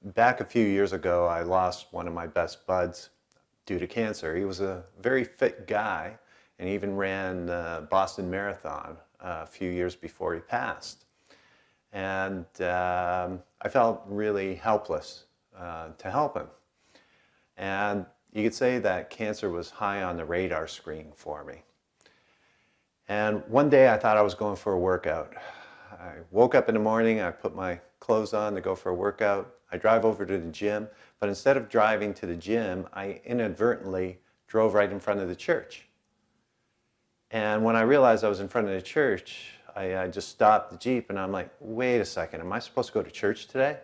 Back a few years ago, I lost one of my best buds due to cancer. He was a very fit guy and he even ran the Boston Marathon a few years before he passed. And I felt really helpless to help him. And you could say that cancer was high on the radar screen for me. And one day I thought I was going for a workout. I woke up in the morning, I put my clothes on to go for a workout. I drive over to the gym, but instead of driving to the gym, I inadvertently drove right in front of the church. And when I realized I was in front of the church, I just stopped the Jeep and I'm like, wait a second, am I supposed to go to church today?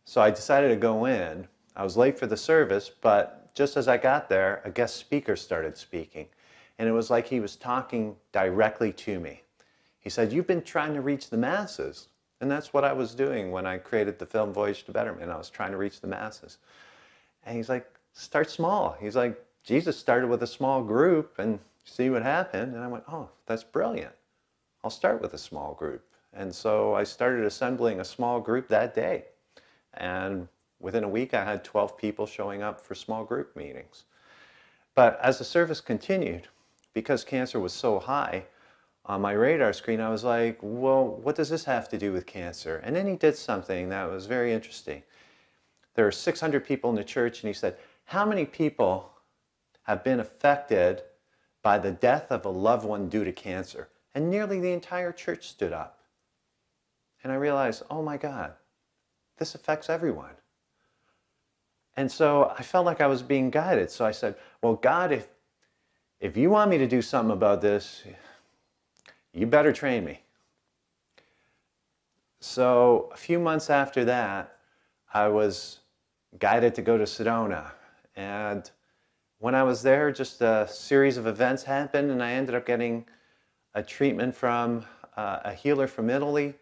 So I decided to go in. I was late for the service, but just as I got there, a guest speaker started speaking. And it was like he was talking directly to me. He said, you've been trying to reach the masses. And that's what I was doing when I created the film Voyage to Betterment. I was trying to reach the masses. And he's like, start small. He's like, Jesus started with a small group and see what happened. And I went, oh, that's brilliant. I'll start with a small group. And so I started assembling a small group that day. And within a week, I had 12 people showing up for small group meetings. But as the service continued, because cancer was so high on my radar screen, I was like, well, what does this have to do with cancer? And then he did something that was very interesting. There are 600 people in the church, and he said, how many people have been affected by the death of a loved one due to cancer? And nearly the entire church stood up. And I realized, oh my God, this affects everyone. And so I felt like I was being guided. So I said, well, God, if you want me to do something about this, you better train me. So a few months after that, I was guided to go to Sedona. And when I was there, just a series of events happened, and I ended up getting a treatment from a healer from Italy.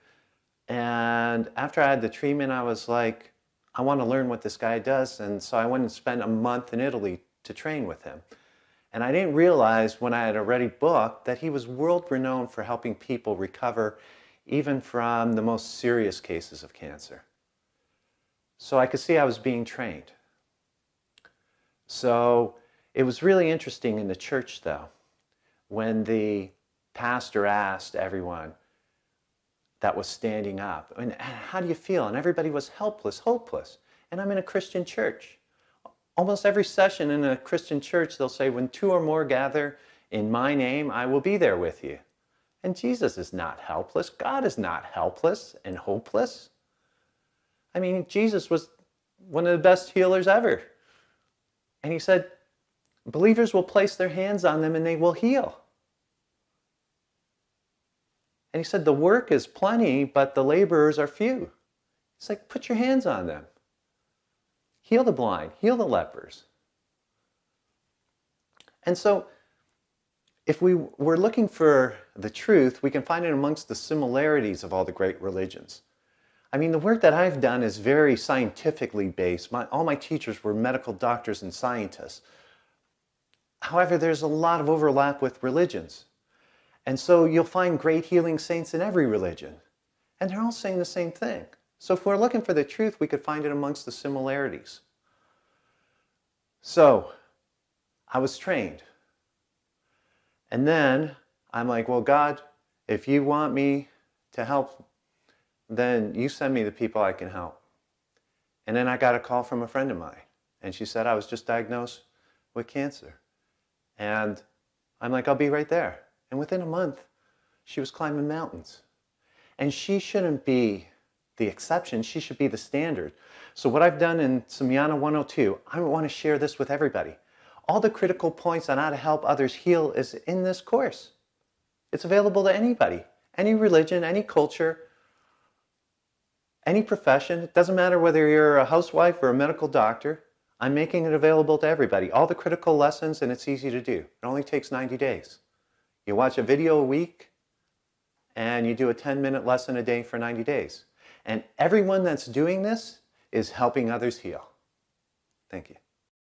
And after I had the treatment, I was like, I want to learn what this guy does. And so I went and spent a month in Italy to train with him. And I didn't realize when I had already booked that he was world-renowned for helping people recover even from the most serious cases of cancer. So I could see I was being trained. So it was really interesting in the church, though, when the pastor asked everyone that was standing up, and how do you feel? And everybody was helpless, hopeless. And I'm in a Christian church. Almost every session in a Christian church, they'll say, when two or more gather in my name, I will be there with you. And Jesus is not helpless. God is not helpless and hopeless. I mean, Jesus was one of the best healers ever. And he said, believers will place their hands on them and they will heal. And he said, the work is plenty, but the laborers are few. It's like, put your hands on them. Heal the blind, heal the lepers. And so, if we were looking for the truth, we can find it amongst the similarities of all the great religions. I mean, the work that I've done is very scientifically based. All my teachers were medical doctors and scientists. However, there's a lot of overlap with religions. And so you'll find great healing saints in every religion. And they're all saying the same thing. So if we're looking for the truth, we could find it amongst the similarities. So I was trained. And then I'm like, well, God, if you want me to help, then you send me the people I can help. And then I got a call from a friend of mine. And she said I was just diagnosed with cancer. And I'm like, I'll be right there. And within a month, she was climbing mountains. And she shouldn't be the exception, she should be the standard. So what I've done in Samyana 102, I want to share this with everybody. All the critical points on how to help others heal is in this course. It's available to anybody, any religion, any culture, any profession. It doesn't matter whether you're a housewife or a medical doctor. I'm making it available to everybody. All the critical lessons, and it's easy to do. It only takes 90 days. You watch a video a week, and you do a 10-minute lesson a day for 90 days. And everyone that's doing this is helping others heal. Thank you.